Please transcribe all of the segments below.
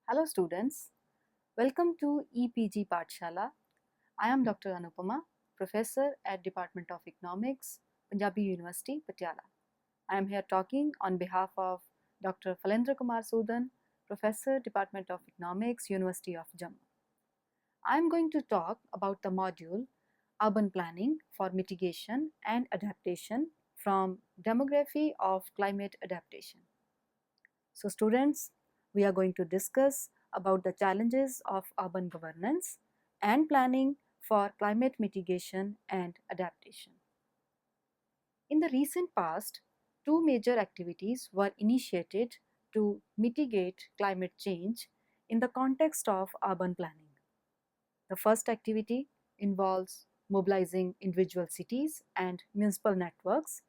Hello students, welcome to EPG Pathshala. I am Dr. Anupama, Professor at Department of Economics, Punjabi University, Patiala. I am here talking on behalf of Dr. Falendra Kumar Sudan, Professor, Department of Economics, University of Jammu. I am going to talk about the module Urban Planning for Mitigation and Adaptation from Demography of Climate Adaptation. So students, we are going to discuss about the challenges of urban governance and planning for climate mitigation and adaptation. In the recent past, two major activities were initiated to mitigate climate change in the context of urban planning. The first activity involves mobilizing individual cities and municipal networks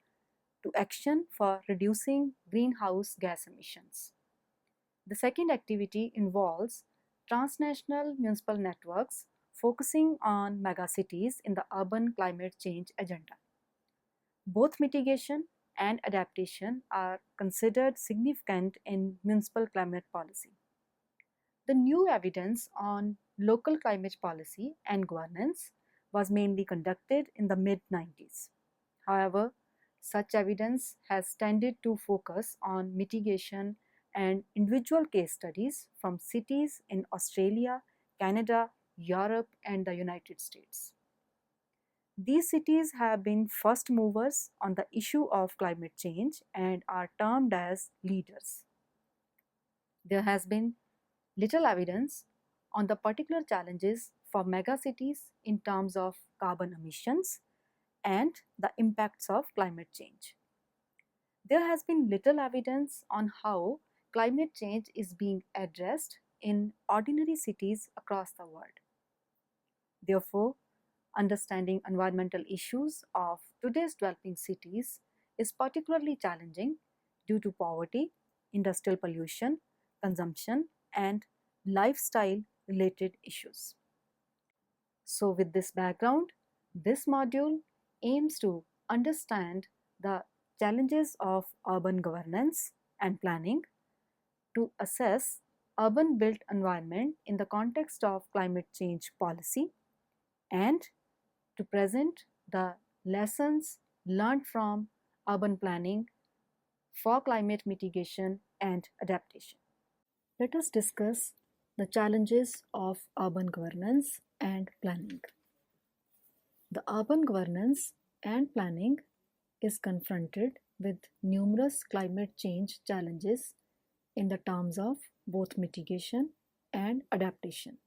to action for reducing greenhouse gas emissions. The second activity involves transnational municipal networks focusing on megacities in the urban climate change agenda. Both mitigation and adaptation are considered significant in municipal climate policy. The new evidence on local climate policy and governance was mainly conducted in the mid-90s. However, such evidence has tended to focus on mitigation and individual case studies from cities in Australia, Canada, Europe, and the United States. These cities have been first movers on the issue of climate change and are termed as leaders. There has been little evidence on the particular challenges for megacities in terms of carbon emissions and the impacts of climate change. There has been little evidence on how climate change is being addressed in ordinary cities across the world. Therefore, understanding environmental issues of today's developing cities is particularly challenging due to poverty, industrial pollution, consumption, and lifestyle related issues. So with this background, this module aims to understand the challenges of urban governance and planning, to assess urban built environment in the context of climate change policy, and to present the lessons learned from urban planning for climate mitigation and adaptation. Let us discuss the challenges of urban governance and planning. The urban governance and planning is confronted with numerous climate change challenges in the terms of both mitigation and adaptation.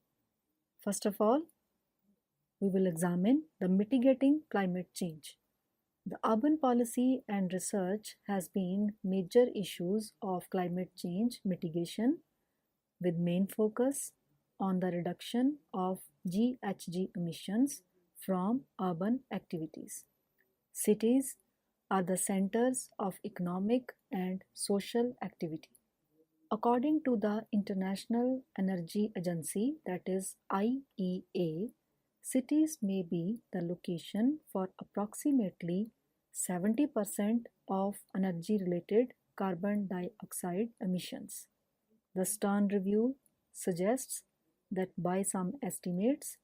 First of all, we will examine the mitigating climate change. The urban policy and research has been major issues of climate change mitigation, with main focus on the reduction of GHG emissions from urban activities. Cities are the centers of economic and social activity. According to the International Energy Agency, that is IEA, cities may be the location for approximately 70% of energy-related carbon dioxide emissions. The Stern Review suggests that by some estimates,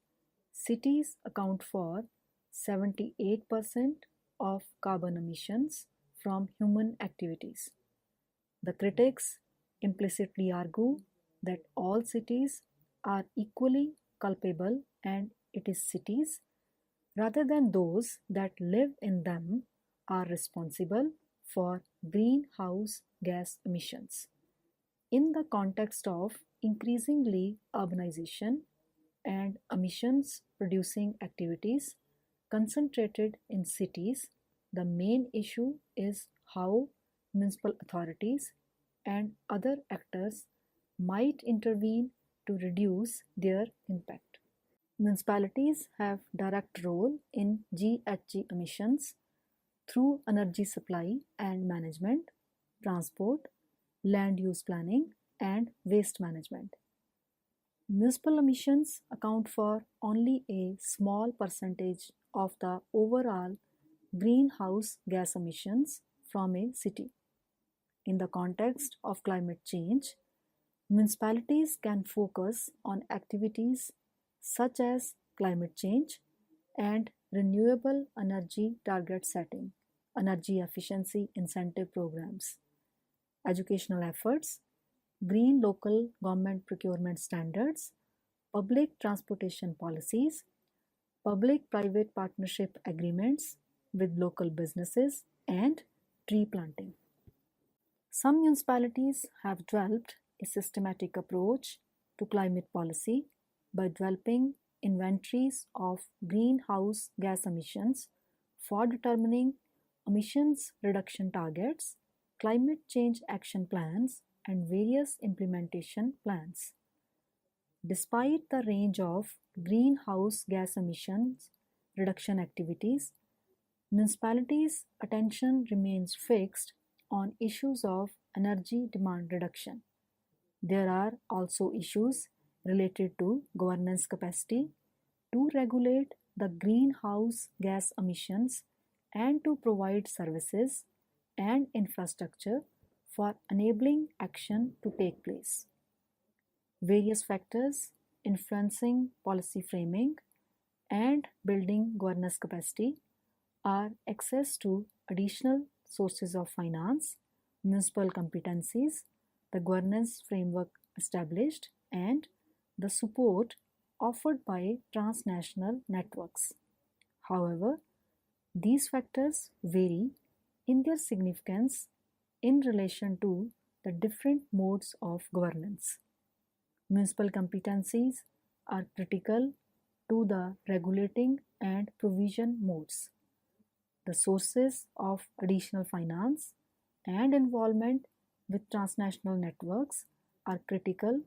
cities account for 78% of carbon emissions from human activities. The critics implicitly argue that all cities are equally culpable and it is cities, rather than those that live in them, are responsible for greenhouse gas emissions. In the context of increasingly urbanization and emissions producing activities concentrated in cities, the main issue is how municipal authorities and other actors might intervene to reduce their impact. Municipalities have direct role in GHG emissions through energy supply and management, transport, land use planning, and waste management. Municipal emissions account for only a small percentage of the overall greenhouse gas emissions from a city. In the context of climate change, Municipalities can focus on activities such as climate change and renewable energy target setting, energy efficiency incentive programs, educational efforts, green local government procurement standards, public transportation policies, public-private partnership agreements with local businesses, and tree planting. Some municipalities have developed a systematic approach to climate policy by developing inventories of greenhouse gas emissions for determining emissions reduction targets, climate change action plans, and various implementation plans. Despite the range of greenhouse gas emissions reduction activities, municipalities' attention remains fixed on issues of energy demand reduction. There are also issues related to governance capacity to regulate the greenhouse gas emissions and to provide services and infrastructure for enabling action to take place. Various factors influencing policy framing and building governance capacity are access to additional sources of finance, municipal competencies, the governance framework established, and the support offered by transnational networks. However, these factors vary in their significance in relation to the different modes of governance. Municipal competencies are critical to the regulating and provision modes. The sources of additional finance and involvement with transnational networks are critical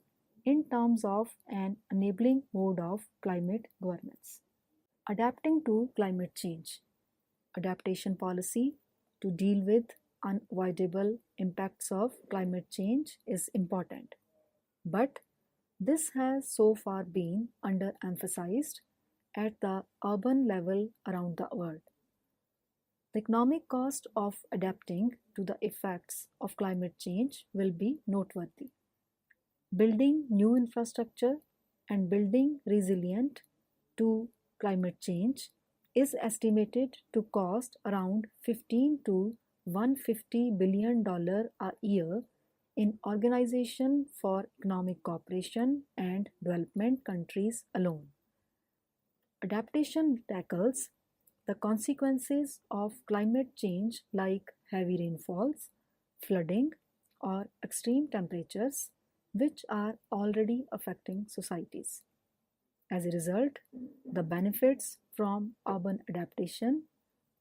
in terms of an enabling mode of climate governance. Adapting to climate change. Adaptation policy to deal with unavoidable impacts of climate change is important, but this has so far been underemphasized at the urban level around the world. The economic cost of adapting to the effects of climate change will be noteworthy. Building new infrastructure and building resilient to climate change is estimated to cost around $15 to $150 billion a year in Organization for Economic Cooperation and Development countries alone. Adaptation tackles the consequences of climate change like heavy rainfalls, flooding, or extreme temperatures, which are already affecting societies. As a result, the benefits from urban adaptation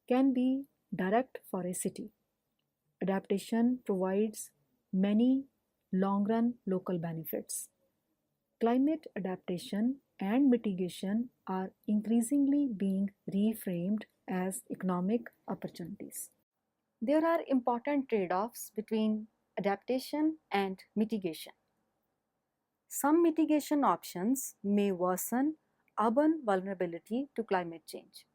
can be direct for a city. Adaptation provides many long-run local benefits. Climate adaptation and mitigation are increasingly being reframed as economic opportunities. There are important trade-offs between adaptation and mitigation. Some mitigation options may worsen urban vulnerability to climate change.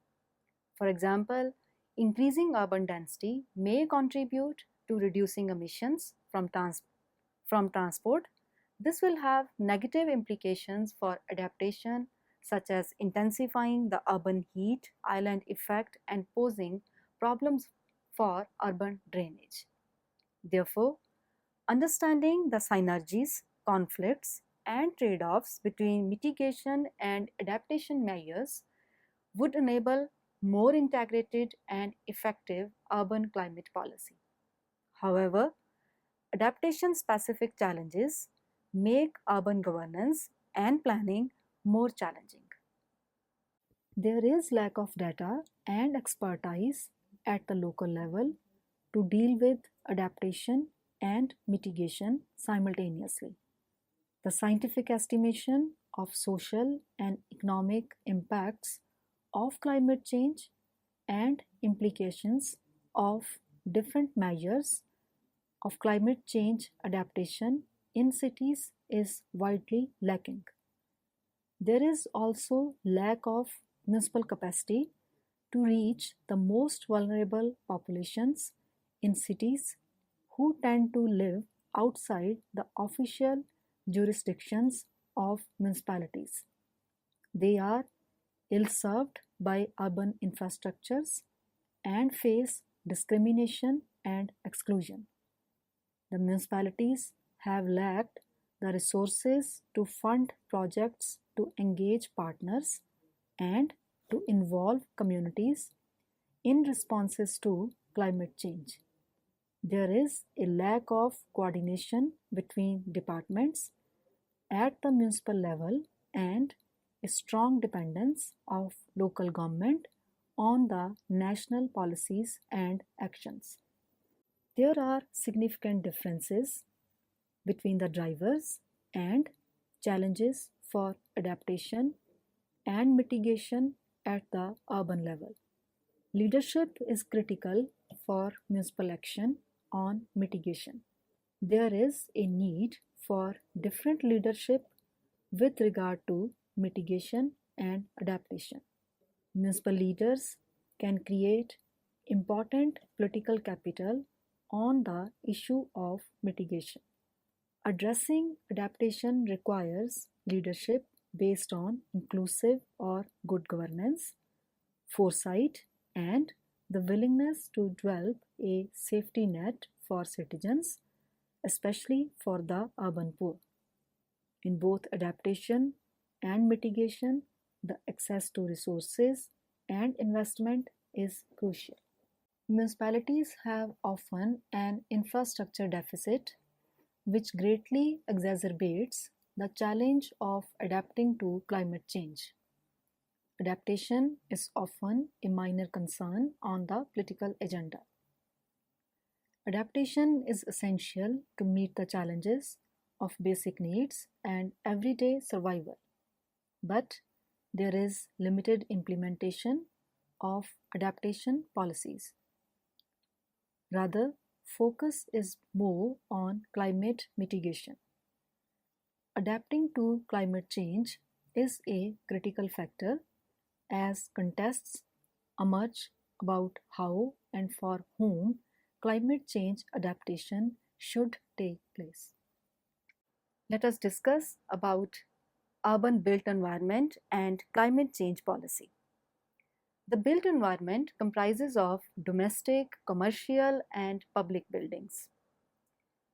For example, increasing urban density may contribute to reducing emissions from transport. This will have negative implications for adaptation, such as intensifying the urban heat island effect and posing problems for urban drainage. Therefore, understanding the synergies, conflicts, and trade-offs between mitigation and adaptation measures would enable more integrated and effective urban climate policy. However, adaptation-specific challenges make urban governance and planning more challenging. There is lack of data and expertise at the local level to deal with adaptation and mitigation simultaneously. The scientific estimation of social and economic impacts of climate change and implications of different measures of climate change adaptation in cities is widely lacking. There is also lack of municipal capacity to reach the most vulnerable populations in cities who tend to live outside the official jurisdictions of municipalities. They are ill-served by urban infrastructures and face discrimination and exclusion. The municipalities have lacked the resources to fund projects to engage partners and to involve communities in responses to climate change. There is a lack of coordination between departments at the municipal level and a strong dependence of local government on the national policies and actions. There are significant differences between the drivers and challenges for adaptation and mitigation at the urban level. Leadership is critical for municipal action on mitigation. There is a need for different leadership with regard to mitigation and adaptation. Municipal leaders can create important political capital on the issue of mitigation. Addressing adaptation requires leadership based on inclusive or good governance, foresight, and the willingness to develop a safety net for citizens, especially for the urban poor. In both adaptation and mitigation, the access to resources and investment is crucial. Municipalities have often an infrastructure deficit, which greatly exacerbates the challenge of adapting to climate change. Adaptation is often a minor concern on the political agenda. Adaptation is essential to meet the challenges of basic needs and everyday survival, but there is limited implementation of adaptation policies. Rather, focus is more on climate mitigation. Adapting to climate change is a critical factor as contests emerge about how and for whom climate change adaptation should take place. Let us discuss about urban built environment and climate change policy. The built environment comprises of domestic, commercial, and public buildings.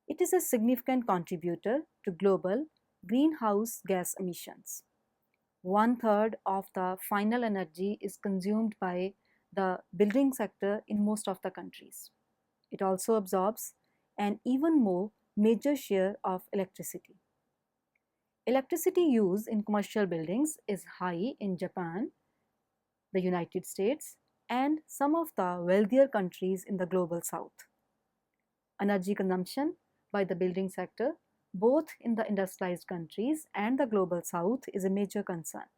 It is a significant contributor to global greenhouse gas emissions. 1/3 of the final energy is consumed by the building sector in most of the countries. It also absorbs an even more major share of electricity. Electricity use in commercial buildings is high in Japan, the United States, and some of the wealthier countries in the global south. Energy consumption by the building sector, both in the industrialized countries and the global south, is a major concern.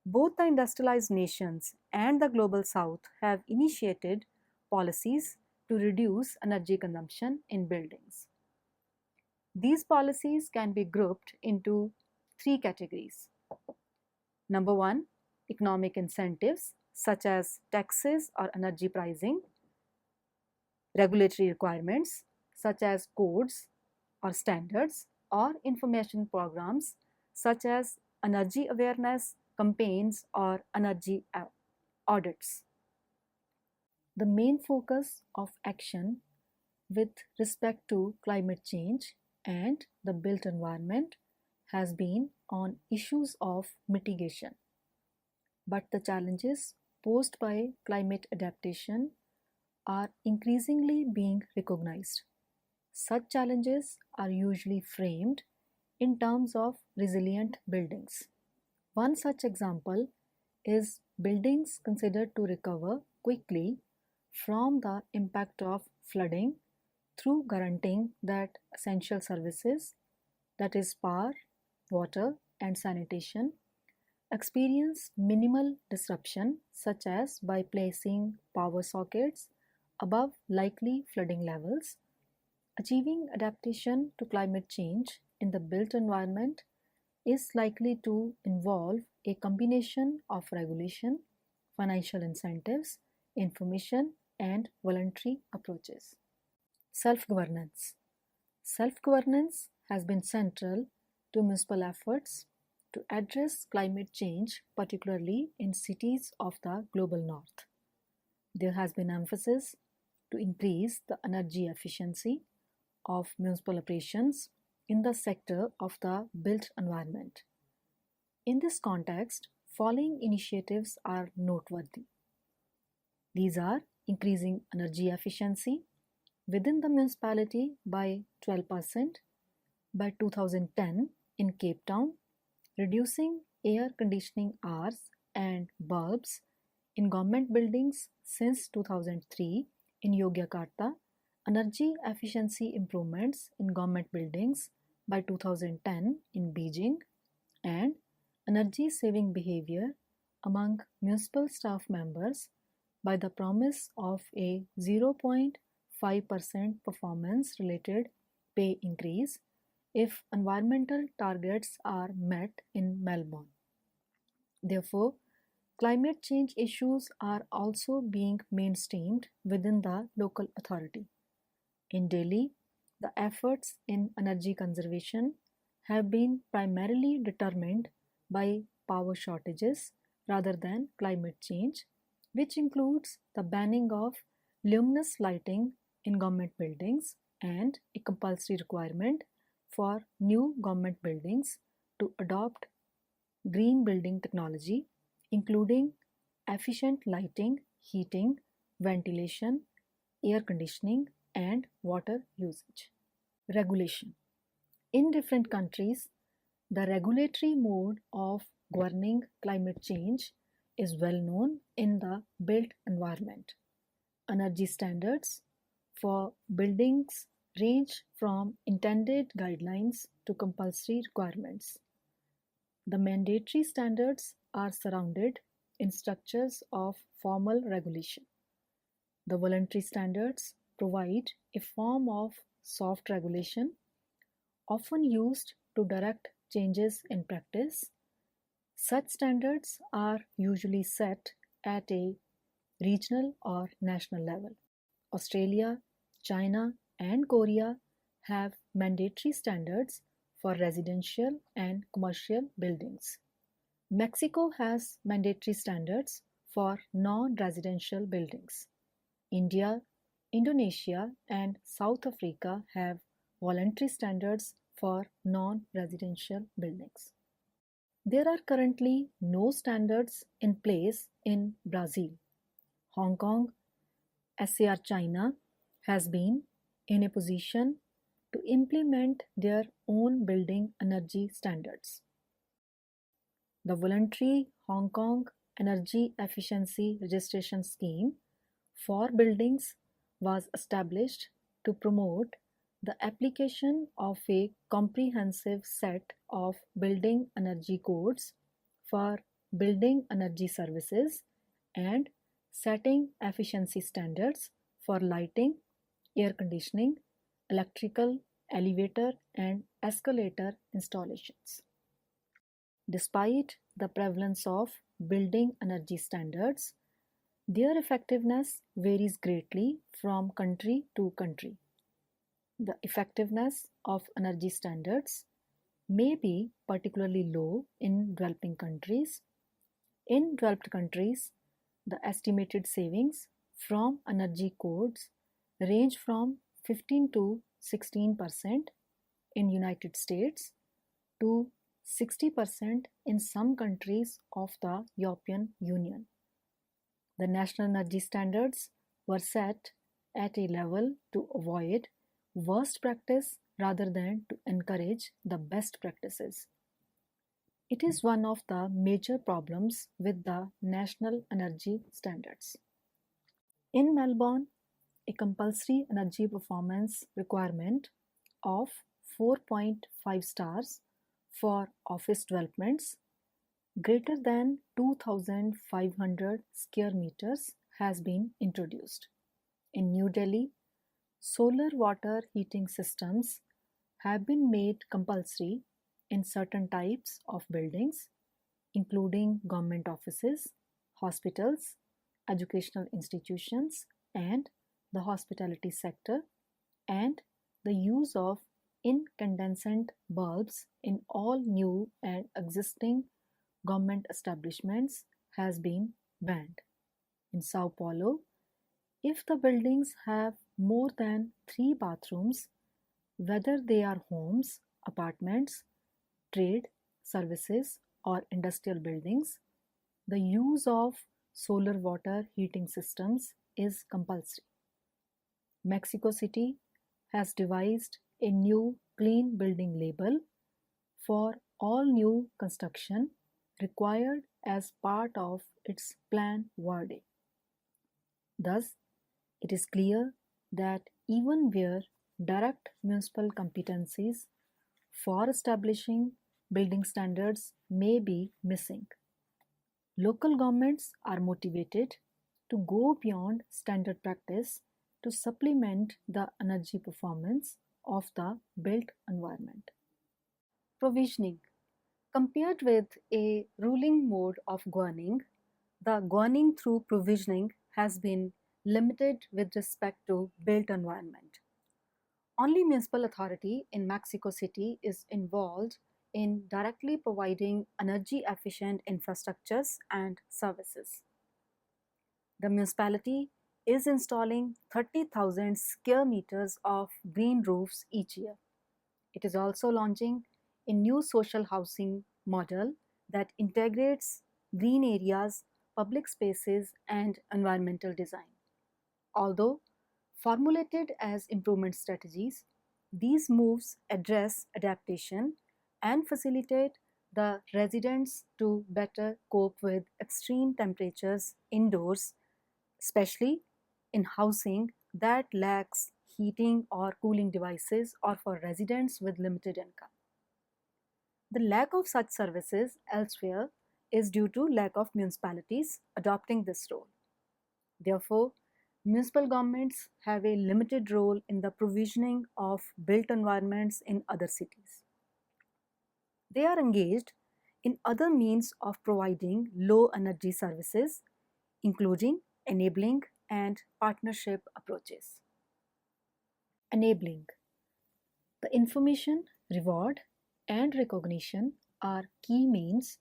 Both the industrialized nations and the global south have initiated policies to reduce energy consumption in buildings. These policies can be grouped into three categories. Number one, economic incentives such as taxes or energy pricing, regulatory requirements such as codes or standards, or information programs such as energy awareness campaigns or energy audits. The main focus of action with respect to climate change and the built environment has been on issues of mitigation. But the challenges posed by climate adaptation are increasingly being recognized. Such challenges are usually framed in terms of resilient buildings. One such example is buildings considered to recover quickly from the impact of flooding through guaranteeing that essential services, that is power, water, and sanitation, experience minimal disruption, such as by placing power sockets above likely flooding levels. Achieving adaptation to climate change in the built environment is likely to involve a combination of regulation, financial incentives, information, and voluntary approaches. Self-governance. Self-governance has been central to municipal efforts to address climate change, particularly in cities of the global north. There has been emphasis to increase the energy efficiency of municipal operations in the sector of the built environment. In this context, following initiatives are noteworthy. These are increasing energy efficiency within the municipality by 12% by 2010 in Cape Town, reducing air conditioning hours and bulbs in government buildings since 2003 in Yogyakarta, energy efficiency improvements in government buildings by 2010 in Beijing, and energy saving behavior among municipal staff members by the promise of a 0.5% performance related pay increase if environmental targets are met in Melbourne. Therefore, climate change issues are also being mainstreamed within the local authority. In Delhi, the efforts in energy conservation have been primarily determined by power shortages rather than climate change, which includes the banning of luminous lighting in government buildings and a compulsory requirement for new government buildings to adopt green building technology, including efficient lighting, heating, ventilation, air conditioning, and water usage. Regulation. In different countries, the regulatory mode of governing climate change is well known in the built environment. Energy standards for buildings range from intended guidelines to compulsory requirements. The mandatory standards are surrounded in structures of formal regulation. The voluntary standards provide a form of soft regulation, often used to direct changes in practice. Such standards are usually set at a regional or national level. Australia, China, and Korea have mandatory standards for residential and commercial buildings. Mexico has mandatory standards for non-residential buildings. India, Indonesia, and South Africa have voluntary standards for non-residential buildings. There are currently no standards in place in Brazil. Hong Kong, SAR China has been in a position to implement their own building energy standards. The voluntary Hong Kong Energy Efficiency Registration Scheme for buildings was established to promote the application of a comprehensive set of building energy codes for building energy services and setting efficiency standards for lighting, air conditioning, electrical, elevator, and escalator installations. Despite the prevalence of building energy standards, their effectiveness varies greatly from country to country. The effectiveness of energy standards may be particularly low in developing countries. In developed countries, the estimated savings from energy codes range from 15 to 16% in United States to 60% in some countries of the European Union. The national energy standards were set at a level to avoid worst practice rather than to encourage the best practices. It is one of the major problems with the national energy standards. In Melbourne, a compulsory energy performance requirement of 4.5 stars for office developments greater than 2,500 square meters has been introduced. In New Delhi, solar water heating systems have been made compulsory in certain types of buildings, including government offices, hospitals, educational institutions, and the hospitality sector, and the use of incandescent bulbs in all new and existing government establishments has been banned. In Sao Paulo, if the buildings have more than 3 bathrooms, whether they are homes, apartments, trade, services, or industrial buildings, the use of solar water heating systems is compulsory. Mexico City has devised a new clean building label for all new construction required as part of its Plan Verde. Thus, it is clear that even where direct municipal competencies for establishing building standards may be missing, local governments are motivated to go beyond standard practice to supplement the energy performance of the built environment. Provisioning. Compared with a ruling mode of governing, the governing through provisioning has been limited with respect to built environment. Only municipal authority in Mexico City is involved in directly providing energy efficient infrastructures and services. The municipality is installing 30,000 square meters of green roofs each year. It is also launching a new social housing model that integrates green areas, public spaces, and environmental design. Although formulated as improvement strategies, these moves address adaptation and facilitate the residents to better cope with extreme temperatures indoors, especially in housing that lacks heating or cooling devices or for residents with limited income. The lack of such services elsewhere is due to lack of municipalities adopting this role. Therefore, municipal governments have a limited role in the provisioning of built environments in other cities. They are engaged in other means of providing low energy services, including enabling and partnership approaches. Enabling. The information, reward, and recognition are key means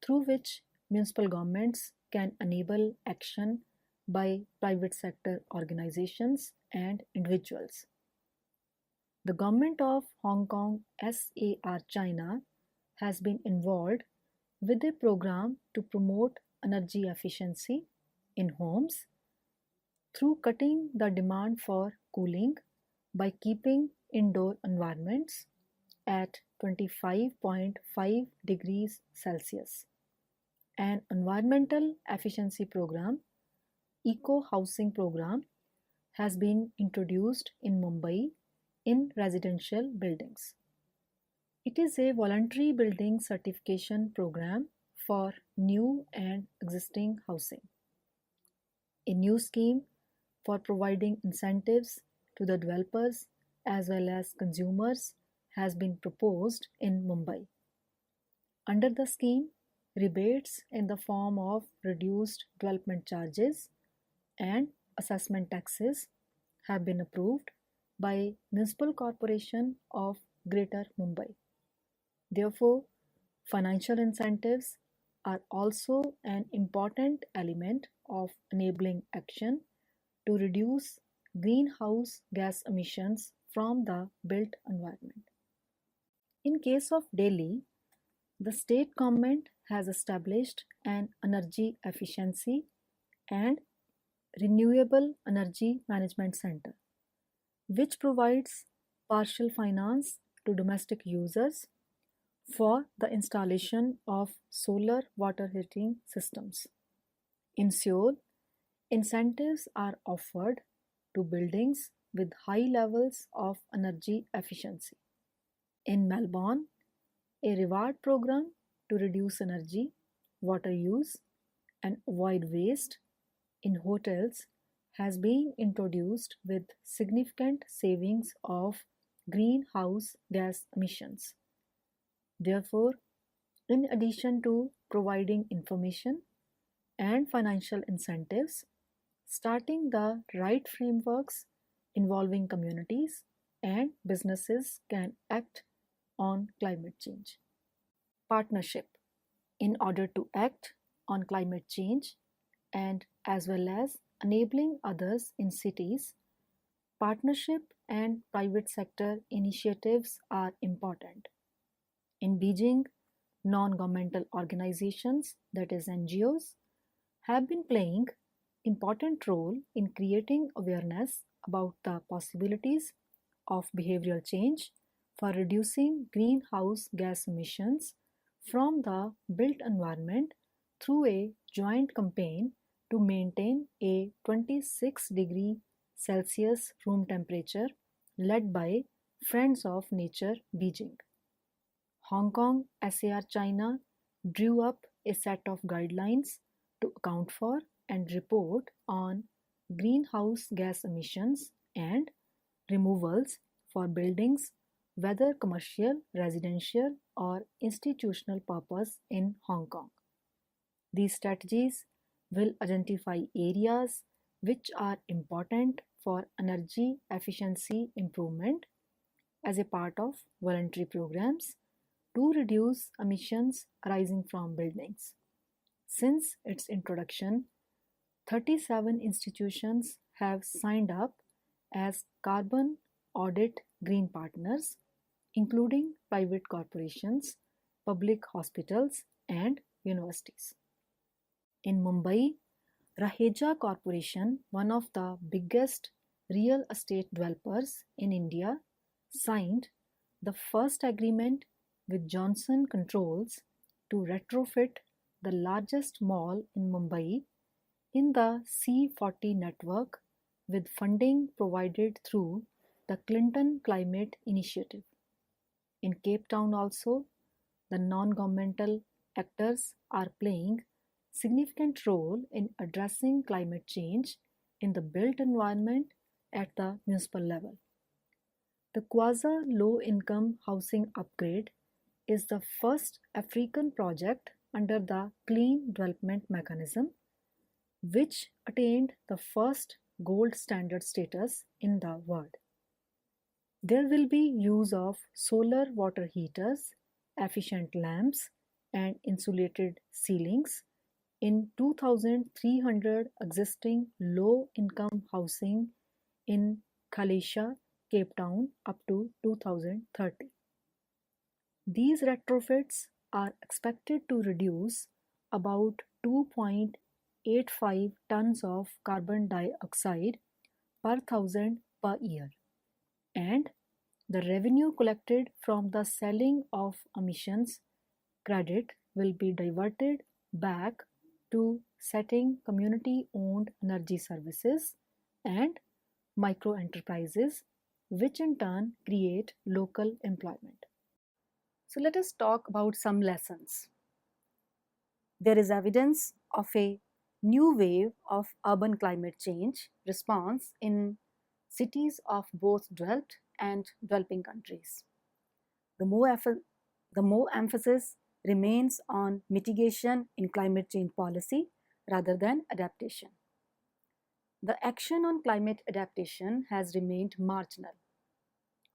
through which municipal governments can enable action by private sector organizations and individuals. The government of Hong Kong SAR China has been involved with a program to promote energy efficiency in homes through cutting the demand for cooling by keeping indoor environments at 25.5 degrees Celsius. An environmental efficiency program, Eco Housing Program, has been introduced in Mumbai in residential buildings. It is a voluntary building certification program for new and existing housing. A new scheme for providing incentives to the developers as well as consumers has been proposed in Mumbai. Under the scheme, rebates in the form of reduced development charges and assessment taxes have been approved by Municipal Corporation of Greater Mumbai. Therefore, financial incentives are also an important element of enabling action to reduce greenhouse gas emissions from the built environment. In case of Delhi, the state government has established an energy efficiency and renewable energy management center, which provides partial finance to domestic users for the installation of solar water heating systems. In Seoul, incentives are offered to buildings with high levels of energy efficiency. In Melbourne, a reward program to reduce energy, water use, and avoid waste in hotels has been introduced with significant savings of greenhouse gas emissions. Therefore, in addition to providing information and financial incentives, starting the right frameworks involving communities and businesses can act on climate change. Partnership. In order to act on climate change and as well as enabling others in cities, partnership and private sector initiatives are important. In Beijing, non-governmental organizations, that is NGOs, have been playing important role in creating awareness about the possibilities of behavioral change for reducing greenhouse gas emissions from the built environment through a joint campaign to maintain a 26 degree Celsius room temperature led by Friends of Nature Beijing. Hong Kong SAR China drew up a set of guidelines to account for and report on greenhouse gas emissions and removals for buildings, whether commercial, residential, or institutional purpose in Hong Kong. These strategies will identify areas which are important for energy efficiency improvement as a part of voluntary programs to reduce emissions arising from buildings. Since its introduction, 37 institutions have signed up as carbon audit green partners, including private corporations, public hospitals, and universities. In Mumbai, Raheja Corporation, one of the biggest real estate developers in India, signed the first agreement with Johnson Controls to retrofit the largest mall in Mumbai in the C40 network with funding provided through the Clinton Climate Initiative. In Cape Town also, the non-governmental actors are playing significant role in addressing climate change in the built environment at the municipal level. The Quasar Low-Income Housing Upgrade is the first African project under the Clean Development Mechanism, which attained the first gold standard status in the world. There will be use of solar water heaters, efficient lamps, and insulated ceilings in 2,300 existing low-income housing in Khalisha, Cape Town up to 2030. These retrofits are expected to reduce about 2.85 tons of carbon dioxide per thousand per year, and the revenue collected from the selling of emissions credit will be diverted back to setting community-owned energy services and micro-enterprises, which in turn create local employment. So let us talk about some lessons. There is evidence of a new wave of urban climate change response in cities of both developed and developing countries. The more emphasis remains on mitigation in climate change policy rather than adaptation. The action on climate adaptation has remained marginal.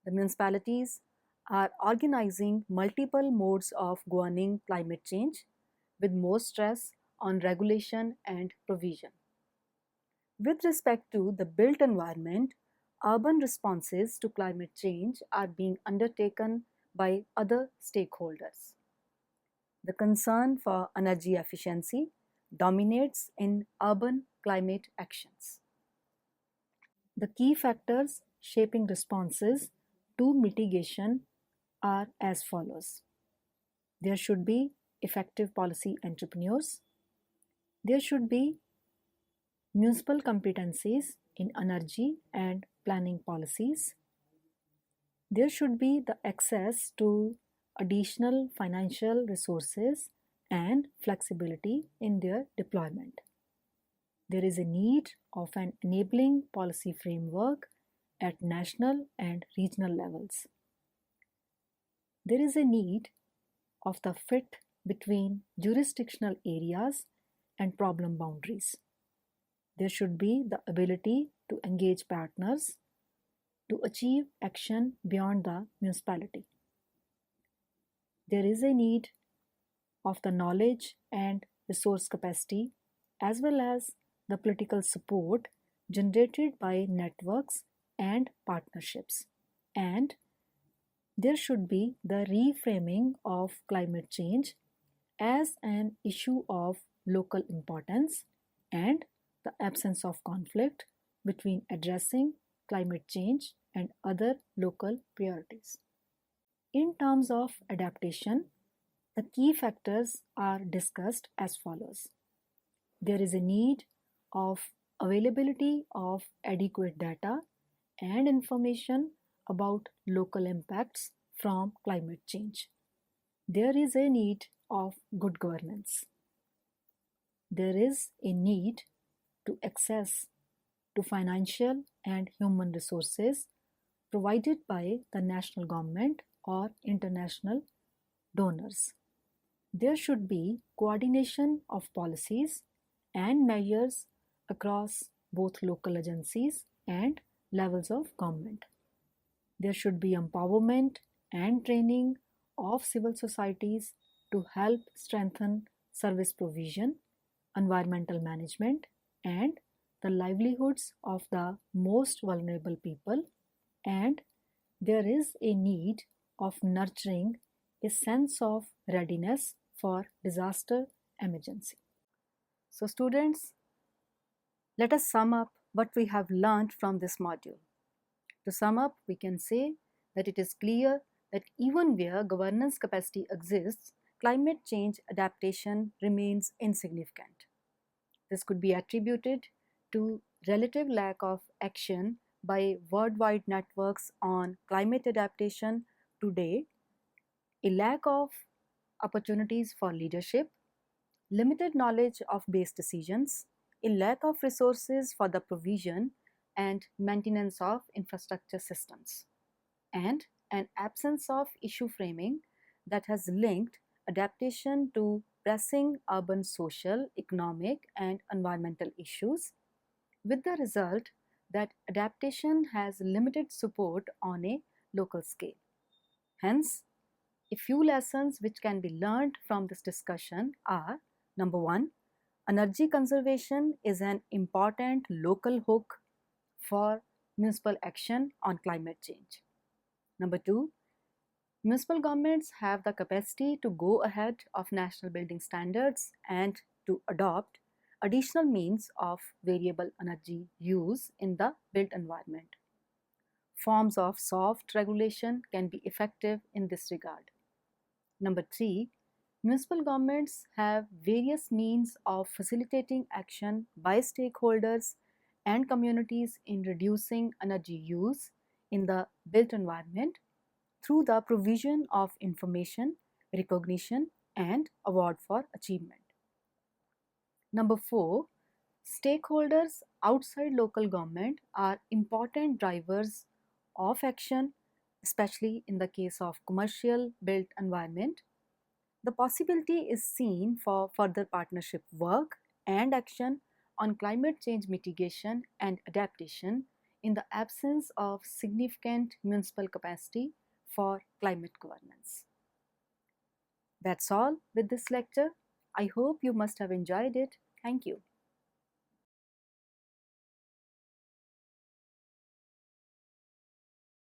The municipalities are organizing multiple modes of governing climate change with more stress on regulation and provision. With respect to the built environment, urban responses to climate change are being undertaken by other stakeholders. The concern for energy efficiency dominates in urban climate actions. The key factors shaping responses to mitigation are as follows. There should be effective policy entrepreneurs. There should be municipal competencies in energy and planning policies. There should be the access to additional financial resources and flexibility in their deployment. There is a need of an enabling policy framework at national and regional levels. There is a need of the fit between jurisdictional areas and problem boundaries. There should be the ability to engage partners. to achieve action beyond the municipality. There is a need of the knowledge and resource capacity as well as the political support generated by networks and partnerships. And there should be the reframing of climate change as an issue of local importance and the absence of conflict between addressing climate change and other local priorities. In terms of adaptation, the key factors are discussed as follows. There is a need of availability of adequate data and information about local impacts from climate change. There is a need of good governance. There is a need to access to financial and human resources provided by the national government or international donors. There should be coordination of policies and measures across both local agencies and levels of government. There should be empowerment and training of civil societies to help strengthen service provision, environmental management, and the livelihoods of the most vulnerable people. And there is a need of nurturing a sense of readiness for disaster emergency. So students, let us sum up what we have learned from this module. To sum up, we can say that it is clear that even where governance capacity exists, climate change adaptation remains insignificant. This could be attributed to relative lack of action by worldwide networks on climate adaptation today, a lack of opportunities for leadership, limited knowledge of base decisions, a lack of resources for the provision and maintenance of infrastructure systems, and an absence of issue framing that has linked adaptation to pressing urban social, economic, and environmental issues, with the result that adaptation has limited support on a local scale. Hence, a few lessons which can be learned from this discussion are: number one, energy conservation is an important local hook for municipal action on climate change. Number two, municipal governments have the capacity to go ahead of national building standards and to adopt additional means of variable energy use in the built environment. Forms of soft regulation can be effective in this regard. Number three, municipal governments have various means of facilitating action by stakeholders and communities in reducing energy use in the built environment through the provision of information, recognition, and award for achievement. Number four, stakeholders outside local government are important drivers of action, especially in the case of commercial built environment. The possibility is seen for further partnership work and action on climate change mitigation and adaptation in the absence of significant municipal capacity for climate governance. That's all with this lecture. I hope you must have enjoyed it. Thank you.